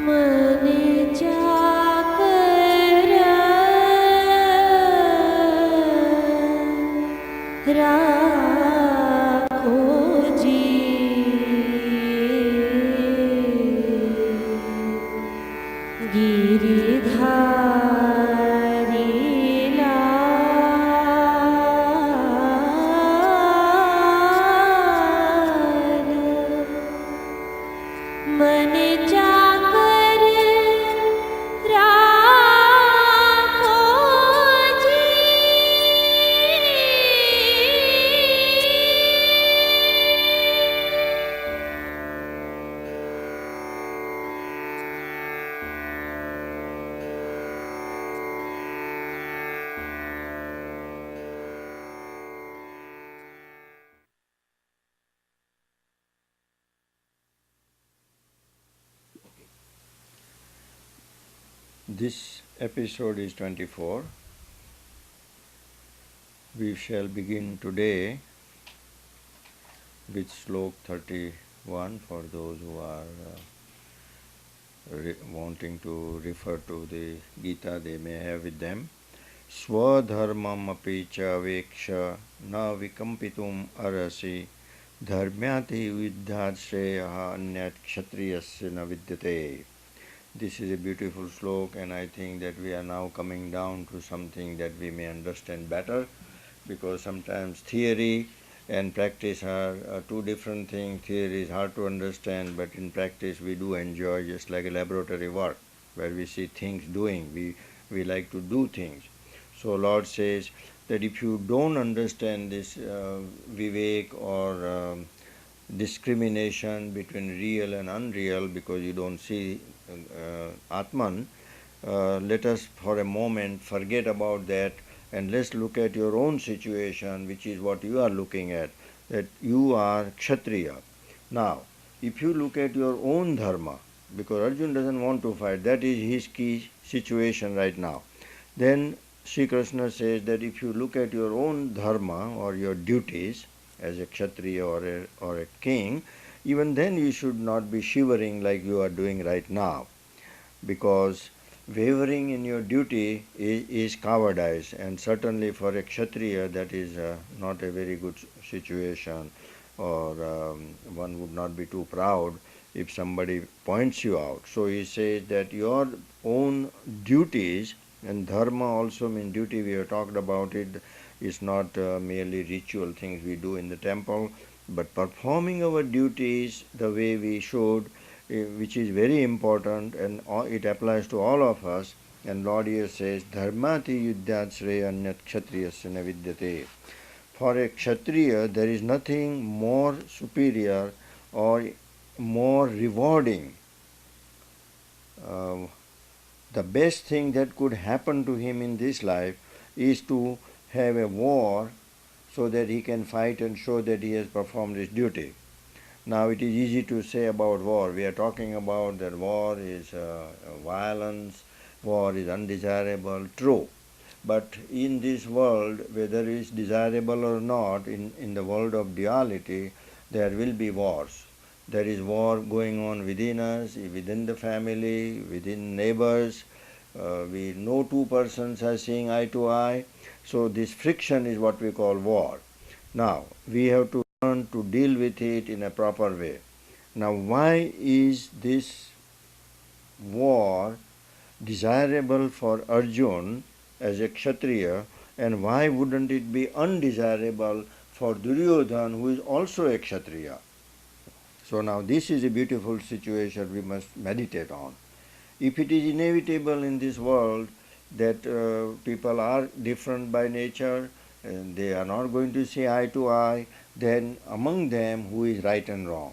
मन जाकर राखो जी, गिरधारी लाल। मन जाकर राखो जी, This episode is 24. We shall begin today with Slok 31 for those who are wanting to refer to the Gita, they may have with them. Swadharmam api cha veksha na vikampitum arasi dharmyati vidyat shreyaha anyat kshatriyasya na vidyate. This is a beautiful slok, and I think that we are now coming down to something that we may understand better, because sometimes theory and practice are two different things. Theory is hard to understand, but in practice we do enjoy, just like a laboratory work where we see things doing. We like to do things. So Lord says that if you don't understand this vivek or discrimination between real and unreal, because you don't see Atman, let us for a moment forget about that, and let's look at your own situation, which is what you are looking at, that you are Kshatriya. Now, if you look at your own dharma, because Arjun doesn't want to fight, that is his key situation right now, then Sri Krishna says that if you look at your own dharma or your duties as a Kshatriya or a king, even then you should not be shivering like you are doing right now, because wavering in your duty is cowardice, and certainly for a Kshatriya that is not a very good situation, or one would not be too proud if somebody points you out. So he says that your own duties, and dharma also means duty, we have talked about it, is not merely ritual things we do in the temple, but performing our duties the way we should, which is very important, and it applies to all of us. And Lord here says, Dharmati yuddhat shreya anyat kshatriyasya na vidyate. For a kshatriya, there is nothing more superior or more rewarding. The best thing that could happen to him in this life is to have a war so that he can fight and show that he has performed his duty. Now it is easy to say about war. We are talking about that war is violence, war is undesirable, true. But in this world, whether it is desirable or not, in the world of duality, there will be wars. There is war going on within us, within the family, within neighbors. We know two persons are seeing eye to eye. So this friction is what we call war. Now, we have to learn to deal with it in a proper way. Now, why is this war desirable for Arjun as a Kshatriya, and why wouldn't it be undesirable for Duryodhan, who is also a Kshatriya? So now this is a beautiful situation we must meditate on. If it is inevitable in this world that people are different by nature and they are not going to see eye to eye, then among them who is right and wrong?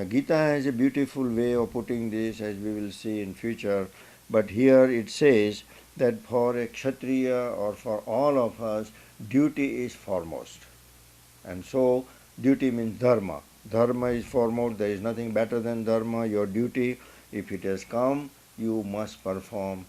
Gita has a beautiful way of putting this, as we will see in future, but here it says that for a Kshatriya or for all of us, duty is foremost. And so duty means dharma. Dharma is foremost. There is nothing better than dharma. Your duty, if it has come, you must perform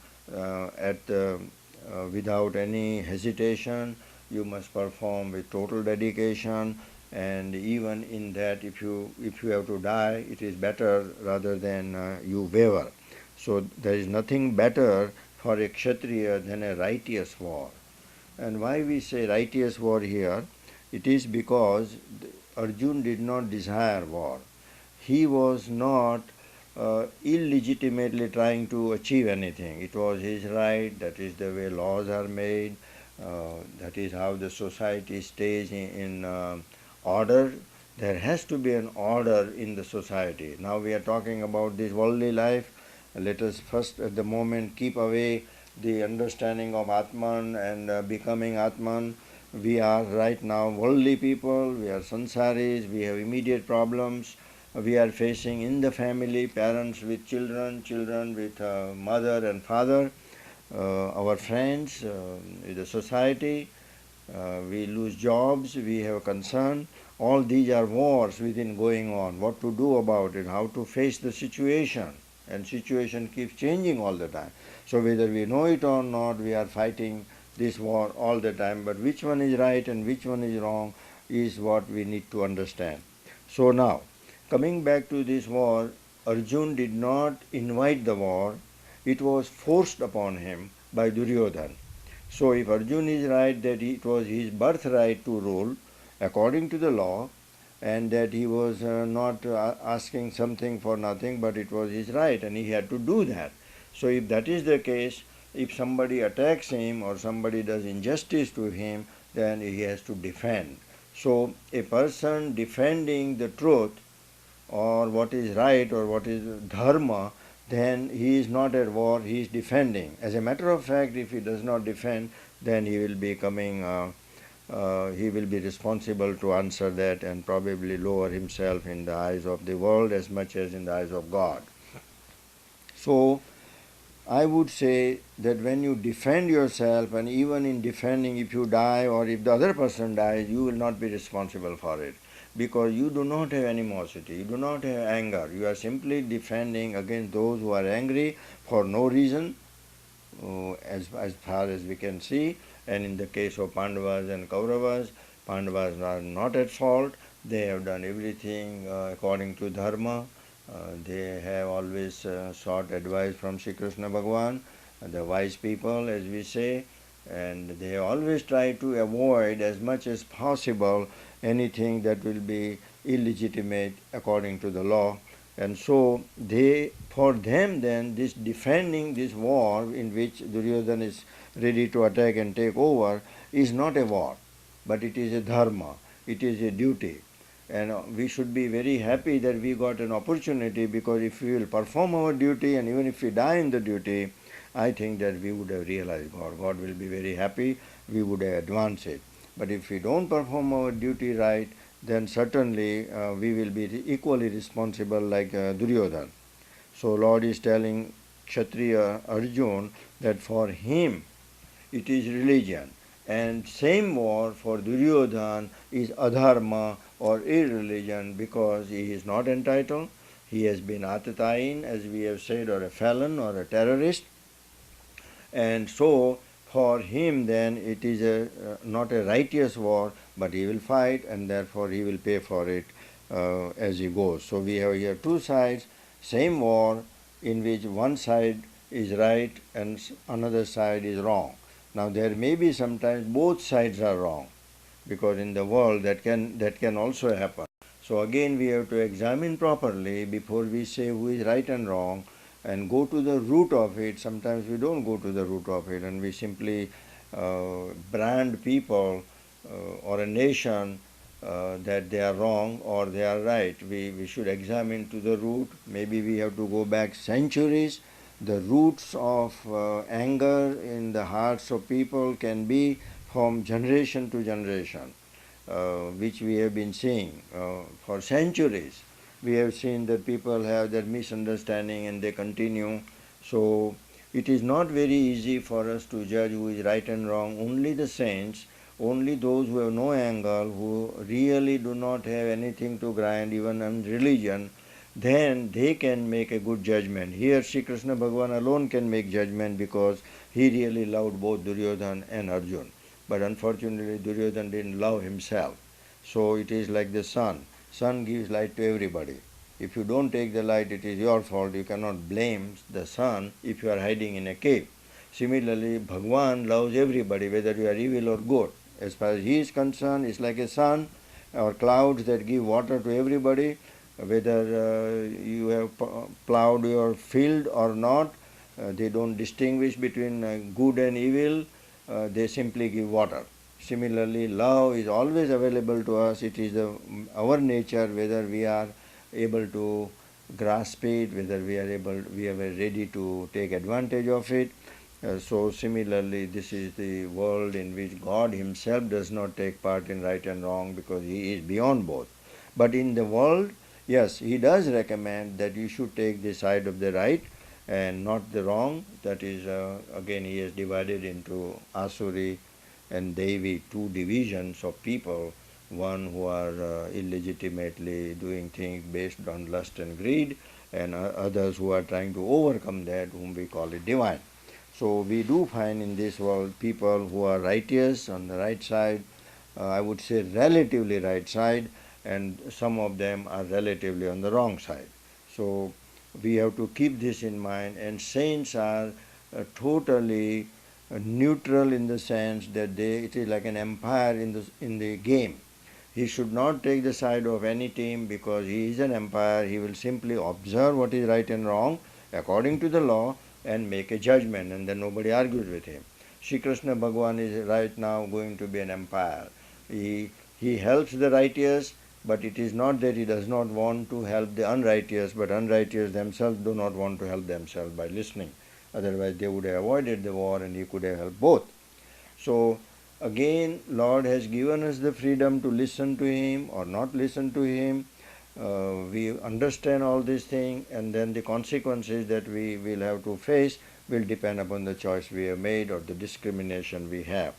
without any hesitation. You must perform with total dedication, and even in that, if you have to die, it is better rather than you waver. So there is nothing better for a Kshatriya than a righteous war. And why we say righteous war here? It is because Arjun did not desire war. He was not illegitimately trying to achieve anything. It was his right, that is the way laws are made, that is how the society stays in order. There has to be an order in the society. Now we are talking about this worldly life. Let us first at the moment keep away the understanding of Atman and becoming Atman. We are right now worldly people, we are sansaris, we have immediate problems. We are facing in the family, parents with children, children with mother and father, our friends, with the society. We lose jobs, we have concern. All these are wars within going on. What to do about it, how to face the situation. And situation keeps changing all the time. So whether we know it or not, we are fighting this war all the time. But which one is right and which one is wrong is what we need to understand. So now, coming back to this war, Arjun did not invite the war. It was forced upon him by Duryodhana. So if Arjun is right that it was his birthright to rule according to the law, and that he was not asking something for nothing, but it was his right and he had to do that. So if that is the case, if somebody attacks him or somebody does injustice to him, then he has to defend. So a person defending the truth or what is right or what is dharma, then he is not at war, he is defending. As a matter of fact, if he does not defend, then he will be he will be responsible to answer that and probably lower himself in the eyes of the world as much as in the eyes of God. So I would say that when you defend yourself, and even in defending, if you die or if the other person dies, you will not be responsible for it, because you do not have animosity, you do not have anger. You are simply defending against those who are angry for no reason, as far as we can see. And in the case of Pandavas and Kauravas, Pandavas are not at fault. They have done everything according to dharma. They have always sought advice from Sri Krishna Bhagavan, the wise people, as we say, and they have always tried to avoid as much as possible anything that will be illegitimate according to the law. And so for them then, this defending this war in which Duryodhana is ready to attack and take over is not a war, but it is a dharma, it is a duty. And we should be very happy that we got an opportunity, because if we will perform our duty and even if we die in the duty, I think that we would have realized God. God will be very happy, we would have advanced it. But if we don't perform our duty right, then certainly we will be equally responsible like Duryodhana. So Lord is telling Kshatriya Arjun that for him it is religion, and same war for Duryodhana is adharma or irreligion, because he is not entitled, he has been atatayin, as we have said, or a felon or a terrorist, and so for him then it is not a righteous war, but he will fight and therefore he will pay for it as he goes. So we have here two sides, same war in which one side is right and another side is wrong. Now there may be sometimes both sides are wrong, because in the world that can also happen. So again we have to examine properly before we say who is right and wrong, and go to the root of it. Sometimes we don't go to the root of it and we simply brand people or a nation that they are wrong or they are right. We should examine to the root. Maybe we have to go back centuries. The roots of anger in the hearts of people can be from generation to generation, which we have been seeing for centuries. We have seen that people have that misunderstanding and they continue. So it is not very easy for us to judge who is right and wrong. Only the saints, only those who have no anger, who really do not have anything to grind, even on religion, then they can make a good judgment. Here Sri Krishna Bhagavan alone can make judgment, because he really loved both Duryodhana and Arjun. But unfortunately Duryodhana didn't love himself. So it is like the sun. Sun gives light to everybody. If you don't take the light, it is your fault. You cannot blame the sun if you are hiding in a cave. Similarly, Bhagwan loves everybody, whether you are evil or good. As far as he is concerned, it's like a sun or clouds that give water to everybody, whether you have plowed your field or not. They don't distinguish between good and evil. They simply give water. Similarly, love is always available to us. It is our nature, whether we are able to grasp it, whether we are ready to take advantage of it. So similarly, this is the world in which God Himself does not take part in right and wrong because He is beyond both. But in the world, yes, He does recommend that you should take the side of the right and not the wrong. That is, again, He has divided into Asuri and Devi, two divisions of people, one who are illegitimately doing things based on lust and greed, and others who are trying to overcome that, whom we call it divine. So we do find in this world people who are righteous on the right side, I would say relatively right side, and some of them are relatively on the wrong side. So we have to keep this in mind, and saints are totally neutral in the sense that it is like an umpire in the game. He should not take the side of any team because he is an umpire. He will simply observe what is right and wrong according to the law and make a judgment, and then nobody argues with him. Shri Krishna Bhagavan is right now going to be an umpire. He helps the righteous, but it is not that he does not want to help the unrighteous, but unrighteous themselves do not want to help themselves by listening. Otherwise they would have avoided the war and he could have helped both. So again, Lord has given us the freedom to listen to Him or not listen to Him. We understand all these things, and then the consequences that we will have to face will depend upon the choice we have made or the discrimination we have.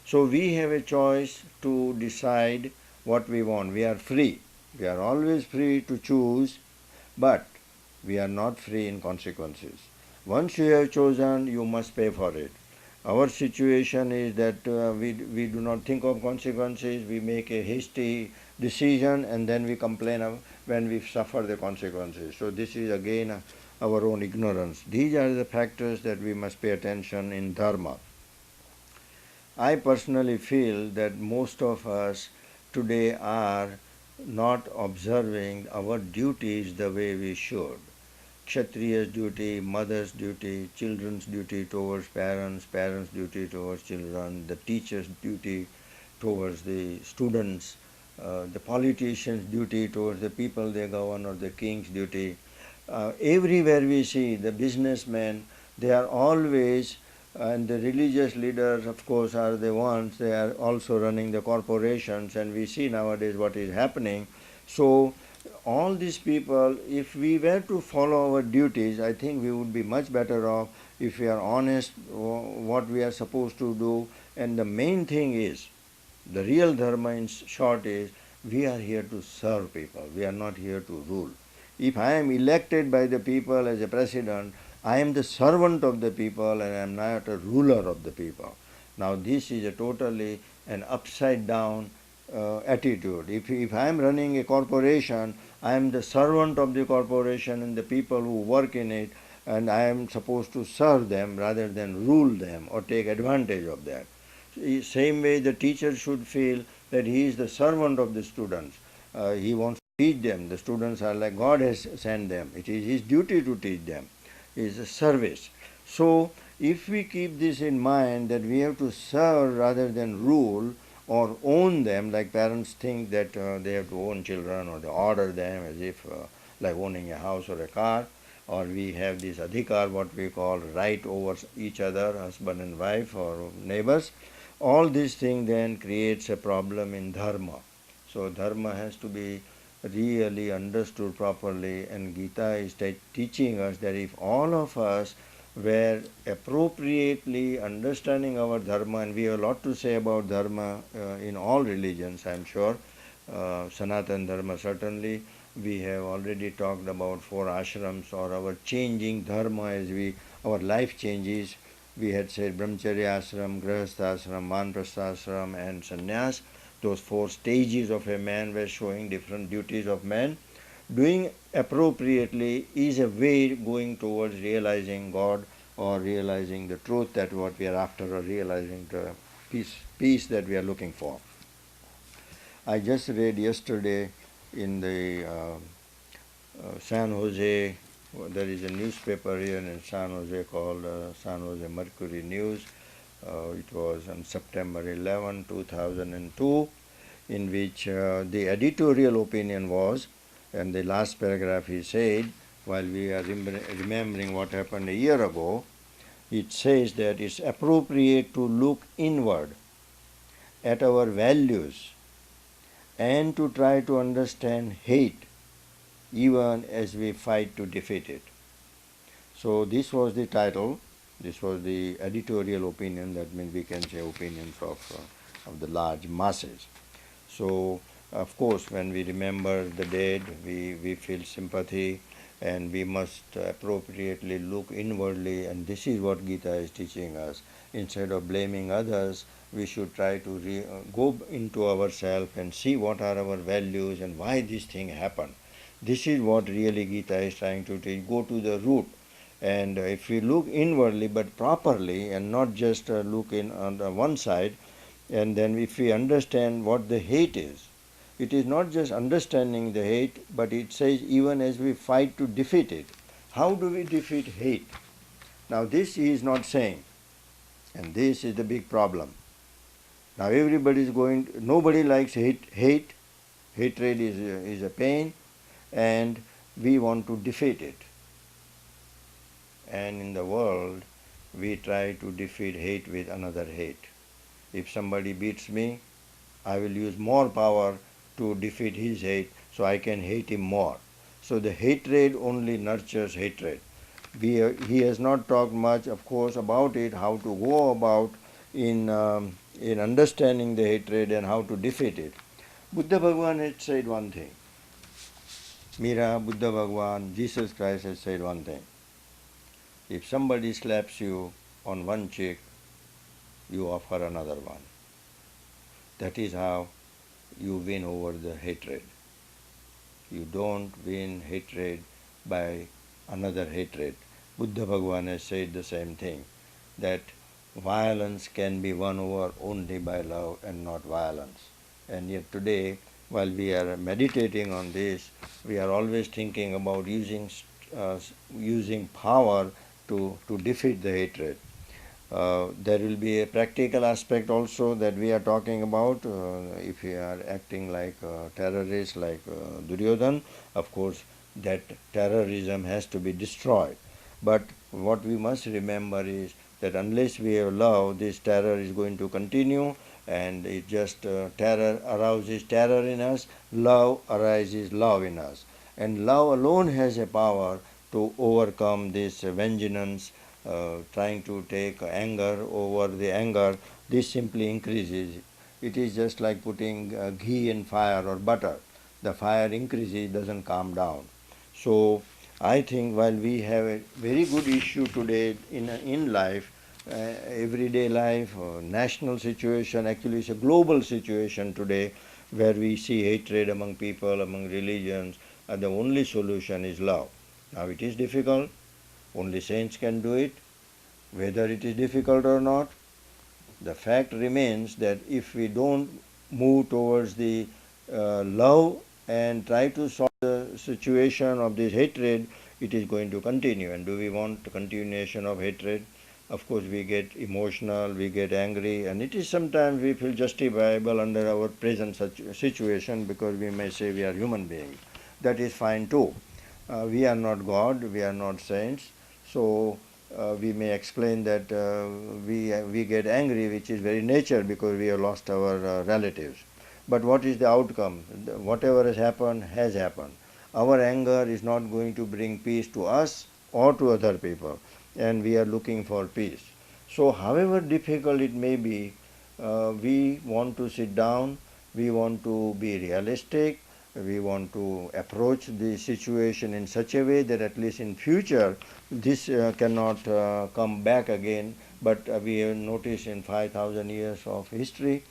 So we have a choice to decide what we want. We are free. We are always free to choose, but we are not free in consequences. Once you have chosen, you must pay for it. Our situation is that we do not think of consequences. We make a hasty decision and then we complain when we suffer the consequences. So this is again our own ignorance. These are the factors that we must pay attention in Dharma. I personally feel that most of us today are not observing our duties the way we should. Kshatriya's duty, mother's duty, children's duty towards parents, parents' duty towards children, the teacher's duty towards the students, the politician's duty towards the people they govern, or the king's duty. Everywhere we see the businessmen, they are always, and the religious leaders, of course, are the ones, they are also running the corporations, and we see nowadays what is happening. So all these people, if we were to follow our duties, I think we would be much better off if we are honest what we are supposed to do. And the main thing is, the real dharma in short is, we are here to serve people. We are not here to rule. If I am elected by the people as a president, I am the servant of the people and I am not a ruler of the people. Now this is a totally an upside down attitude. If I am running a corporation, I am the servant of the corporation and the people who work in it, and I am supposed to serve them rather than rule them or take advantage of that. Same way the teacher should feel that he is the servant of the students. He wants to teach them. The students are like God has sent them. It is his duty to teach them. It is a service. So if we keep this in mind, that we have to serve rather than rule or own them, like parents think that they have to own children or they order them as if like owning a house or a car, or we have this adhikar, what we call right over each other, husband and wife or neighbors. All these things then creates a problem in dharma. So dharma has to be really understood properly, and Gita is teaching us that if all of us were appropriately understanding our dharma, and we have a lot to say about dharma in all religions, I am sure. Sanatana Dharma certainly. We have already talked about 4 ashrams, or our changing dharma as our life changes. We had said brahmacharya ashram, grihastha ashram, vanprastha ashram, and sannyas. Those 4 stages of a man were showing different duties of man. doing appropriately is a way going towards realizing God or realizing the truth that what we are after, or realizing the peace that we are looking for. I just read yesterday in the San Jose, there is a newspaper here in San Jose called San Jose Mercury News. It was on September 11, 2002, in which the editorial opinion was, and the last paragraph he said, while we are remembering what happened a year ago, it says that it's appropriate to look inward at our values and to try to understand hate even as we fight to defeat it. So this was the title, this was the editorial opinion, that means we can say opinions of the large masses. So of course when we remember the dead, we feel sympathy, and we must appropriately look inwardly, and this is what Gita is teaching us. Instead of blaming others, we should try to go into ourselves and see what are our values and why this thing happened. This is what really Gita is trying to teach. Go to the root. And if we look inwardly but properly and not just look in on the one side, and then if we understand what the hate is, it is not just understanding the hate, but it says even as we fight to defeat it. How do we defeat hate? Now this he is not saying, and this is the big problem. Now everybody is nobody likes hate. Hatred is a pain, and we want to defeat it. And in the world, we try to defeat hate with another hate. If somebody beats me, I will use more power to defeat his hate so I can hate him more. So the hatred only nurtures hatred. He has not talked much, of course, about it, how to go about in understanding the hatred and how to defeat it. Buddha Bhagavan had said one thing. Mira, Buddha Bhagavan, Jesus Christ has said one thing. If somebody slaps you on one cheek, you offer another one. That is how you win over the hatred. You don't win hatred by another hatred. Buddha Bhagavan has said the same thing, that violence can be won over only by love and not violence. And yet today, while we are meditating on this, we are always thinking about using power to defeat the hatred. There will be a practical aspect also that we are talking about. If we are acting like terrorists, like Duryodhan, of course that terrorism has to be destroyed. But what we must remember is that unless we have love, this terror is going to continue, and it just terror arouses terror in us, love arises love in us. And love alone has a power to overcome this vengeance, trying to take anger over the anger. This simply increases. It is just like putting ghee in fire or butter. The fire increases, doesn't calm down. So I think while we have a very good issue today in life, everyday life, national situation, actually it's a global situation today, where we see hatred among people, among religions, and the only solution is love. Now it is difficult, only saints can do it. Whether it is difficult or not, the fact remains that if we don't move towards the love and try to solve the situation of this hatred, it is going to continue. And do we want the continuation of hatred? Of course we get emotional, we get angry, and it is sometimes we feel justifiable under our present situation, because we may say we are human beings. That is fine too. We are not God, we are not saints, so we may explain that we get angry, which is very nature, because we have lost our relatives. But what is the outcome? Whatever has happened has happened. Our anger is not going to bring peace to us or to other people, and we are looking for peace. So however difficult it may be, we want to sit down, we want to be realistic, we want to approach the situation in such a way that at least in future this cannot come back again. But we have noticed in 5,000 years of history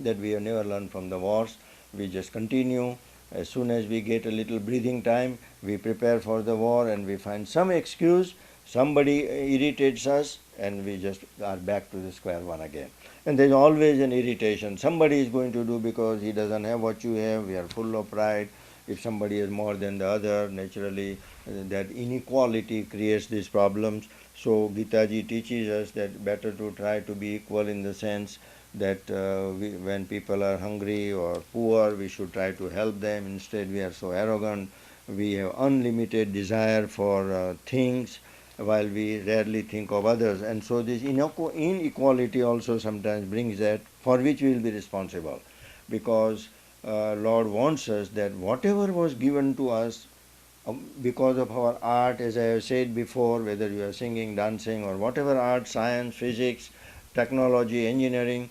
that we have never learned from the wars. We just continue. As soon as we get a little breathing time, we prepare for the war and we find some excuse, somebody irritates us, and we just are back to the square one again. And there's always an irritation. Somebody is going to do because he doesn't have what you have. We are full of pride. If somebody has more than the other, naturally that inequality creates these problems. So Gita ji teaches us that better to try to be equal in the sense that when people are hungry or poor, we should try to help them. Instead, we are so arrogant. We have unlimited desire for things while we rarely think of others. And so this inequality also sometimes brings that, for which we will be responsible. Because Lord wants us that whatever was given to us because of our art, as I have said before, whether you are singing, dancing, or whatever art, science, physics, technology, engineering,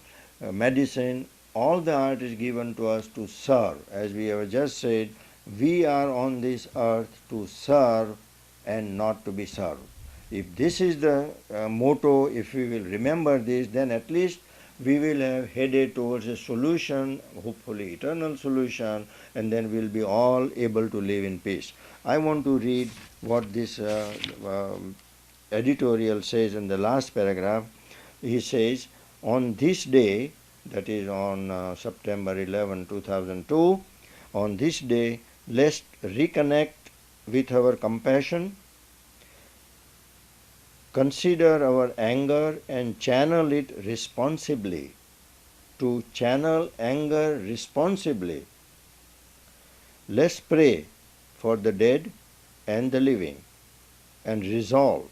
medicine, all the art is given to us to serve. As we have just said, we are on this earth to serve and not to be served. If this is the motto, if we will remember this, then at least we will have headed towards a solution, hopefully eternal solution, and then we'll be all able to live in peace. I want to read what this editorial says in the last paragraph. He says, on this day, that is on September 11, 2002, on this day, let's reconnect with our compassion, consider our anger and channel it responsibly. To channel anger responsibly, let's pray for the dead and the living and resolve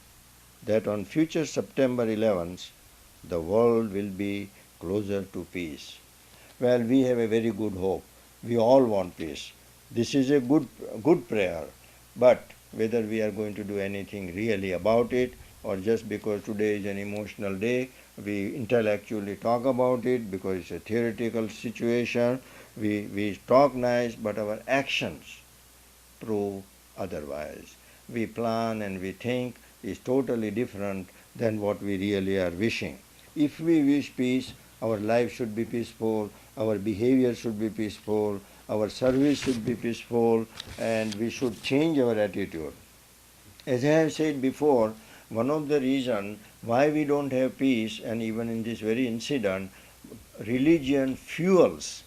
that on future September 11th, the world will be closer to peace. Well, we have a very good hope. We all want peace. This is a good prayer, but whether we are going to do anything really about it, or just because today is an emotional day, we intellectually talk about it because it's a theoretical situation. We talk nice, but our actions prove otherwise. We plan and we think is totally different than what we really are wishing. If we wish peace, our life should be peaceful, our behavior should be peaceful, our service should be peaceful, and we should change our attitude. As I have said before, one of the reasons why we don't have peace, and even in this very incident, religion fuels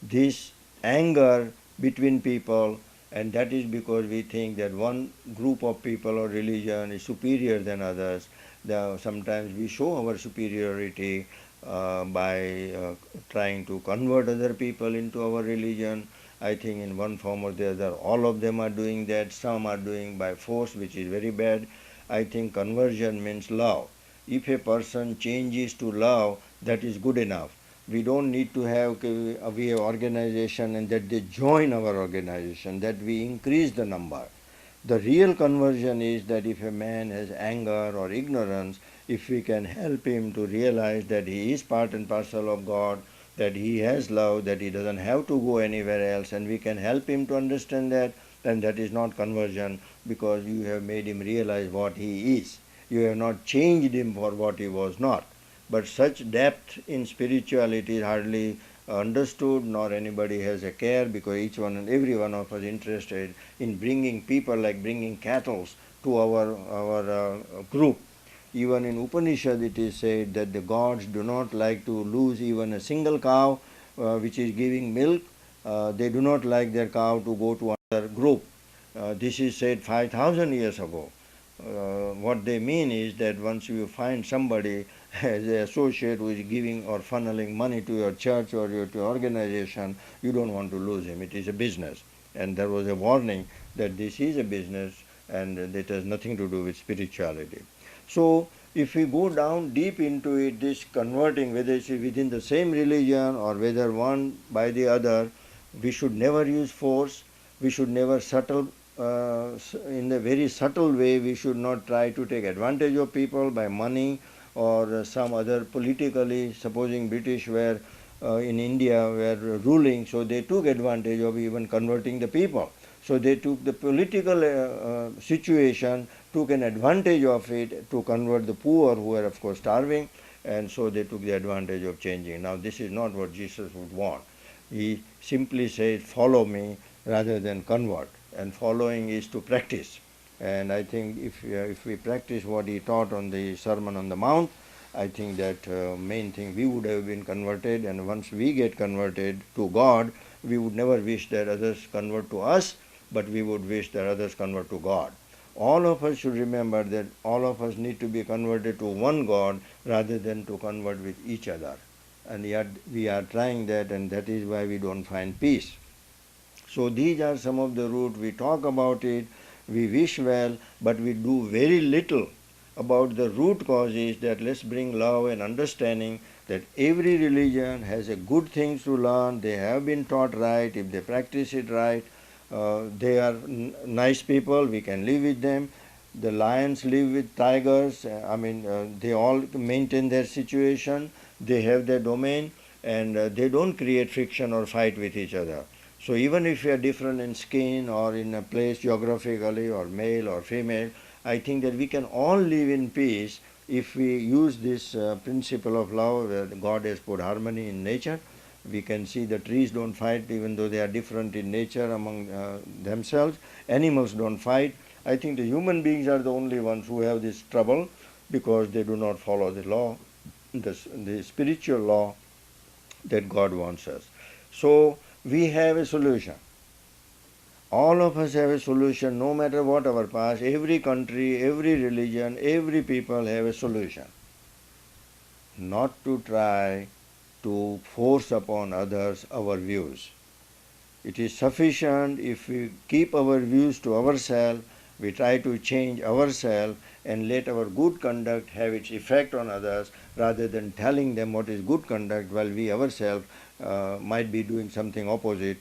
this anger between people, and that is because we think that one group of people or religion is superior than others. Sometimes we show our superiority by trying to convert other people into our religion. I think in one form or the other, all of them are doing that. Some are doing by force, which is very bad. I think conversion means love. If a person changes to love, that is good enough. We don't need to have we have organization and that they join our organization, that we increase the number. The real conversion is that if a man has anger or ignorance, if we can help him to realize that he is part and parcel of God, that he has love, that he doesn't have to go anywhere else, and we can help him to understand that, then that is not conversion, because you have made him realize what he is. You have not changed him for what he was not. But such depth in spirituality is hardly understood, nor anybody has a care, because each one and every one of us interested in bringing people like bringing cattle to our group. Even in Upanishad it is said that the gods do not like to lose even a single cow which is giving milk. They do not like their cow to go to another group. This is said 5,000 years ago. What they mean is that once you find somebody as an associate who is giving or funneling money to your church or to your organization, you don't want to lose him. It is a business. And there was a warning that this is a business and it has nothing to do with spirituality. So if we go down deep into it, this converting, whether it's within the same religion or whether one by the other, we should never use force. We should never in a very subtle way, we should not try to take advantage of people by money or some other politically. Supposing British were in India were ruling, so they took advantage of even converting the people. So they took the political situation, took an advantage of it to convert the poor, who were of course starving, and so they took the advantage of changing. Now this is not what Jesus would want. He simply says, follow me rather than convert. And following is to practice. And I think if we practice what he taught on the Sermon on the Mount, I think that main thing, we would have been converted. And once we get converted to God, we would never wish that others convert to us, but we would wish that others convert to God. All of us should remember that all of us need to be converted to one God rather than to convert with each other. And yet we are trying that, and that is why we don't find peace. So these are some of the root. We talk about it, we wish well, but we do very little about the root causes. That let's bring love and understanding that every religion has a good things to learn. They have been taught right. If they practice it right, they are nice people. We can live with them. The lions live with tigers. They all maintain their situation. They have their domain, and they don't create friction or fight with each other. So even if we are different in skin or in a place geographically or male or female, I think that we can all live in peace if we use this principle of love, where God has put harmony in nature. We can see the trees don't fight even though they are different in nature among themselves. Animals don't fight. I think the human beings are the only ones who have this trouble because they do not follow the law, the spiritual law that God wants us. So we have a solution. All of us have a solution, no matter what our past. Every country, every religion, every people have a solution. Not to try to force upon others our views. It is sufficient if we keep our views to ourselves, we try to change ourselves and let our good conduct have its effect on others rather than telling them what is good conduct while we ourselves might be doing something opposite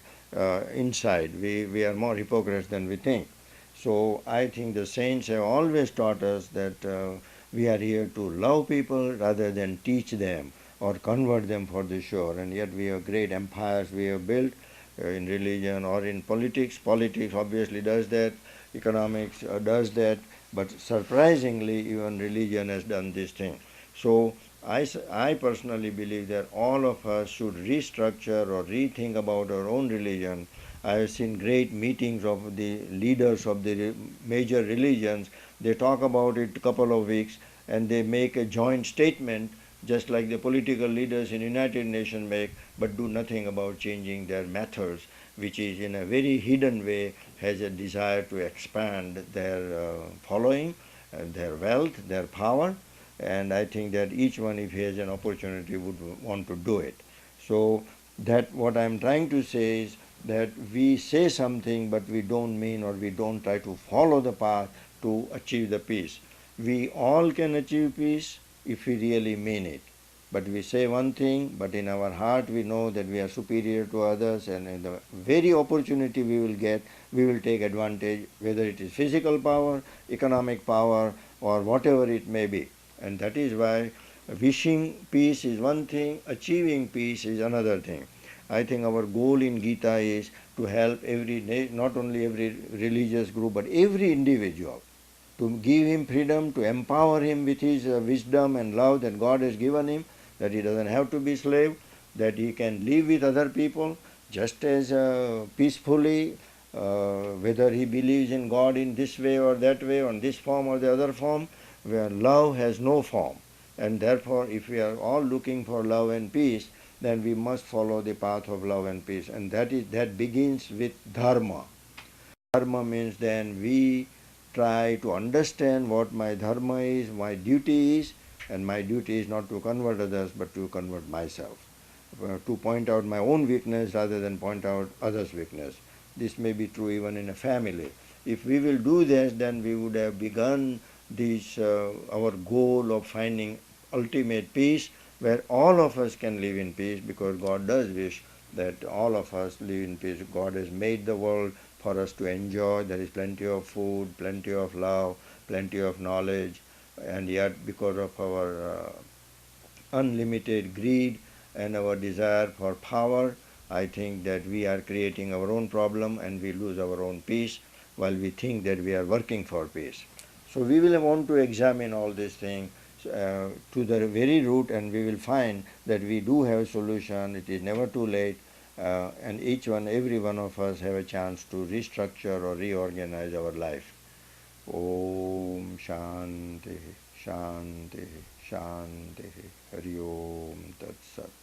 inside. We are more hypocrites than we think. So I think the saints have always taught us that we are here to love people rather than teach them or convert them for the sure. And yet we have great empires we have built in religion or in politics. Politics obviously does that, economics does that, but surprisingly even religion has done this thing. So I personally believe that all of us should restructure or rethink about our own religion. I have seen great meetings of the leaders of the major religions. They talk about it a couple of weeks and they make a joint statement just like the political leaders in United Nations make, but do nothing about changing their methods, which is in a very hidden way has a desire to expand their following, their wealth, their power, and I think that each one, if he has an opportunity, would want to do it. So that what I'm trying to say is that we say something, but we don't mean or we don't try to follow the path to achieve the peace. We all can achieve peace if we really mean it. But we say one thing, but in our heart we know that we are superior to others, and in the very opportunity we will get, we will take advantage, whether it is physical power, economic power, or whatever it may be. And that is why wishing peace is one thing, achieving peace is another thing. I think our goal in Gita is to help not only every religious group, but every individual, to give him freedom, to empower him with his wisdom and love that God has given him, that he doesn't have to be slave, that he can live with other people just as peacefully, whether he believes in God in this way or that way, on this form or the other form, where love has no form. And therefore, if we are all looking for love and peace, then we must follow the path of love and peace. And that begins with dharma. Dharma means then we try to understand what my dharma is, my duty is, and my duty is not to convert others but to convert myself, to point out my own weakness rather than point out others' weakness. This may be true even in a family. If we will do this, then we would have begun this our goal of finding ultimate peace, where all of us can live in peace, because God does wish that all of us live in peace. God has made the world for us to enjoy. There is plenty of food, plenty of love, plenty of knowledge, and yet because of our unlimited greed and our desire for power, I think that we are creating our own problem and we lose our own peace while we think that we are working for peace. So we will want to examine all these things to the very root, and we will find that we do have a solution. It is never too late. and every one of us have a chance to restructure or reorganize our life. Om Shanti, Shanti, Shanti, Hari Om Tat Sat.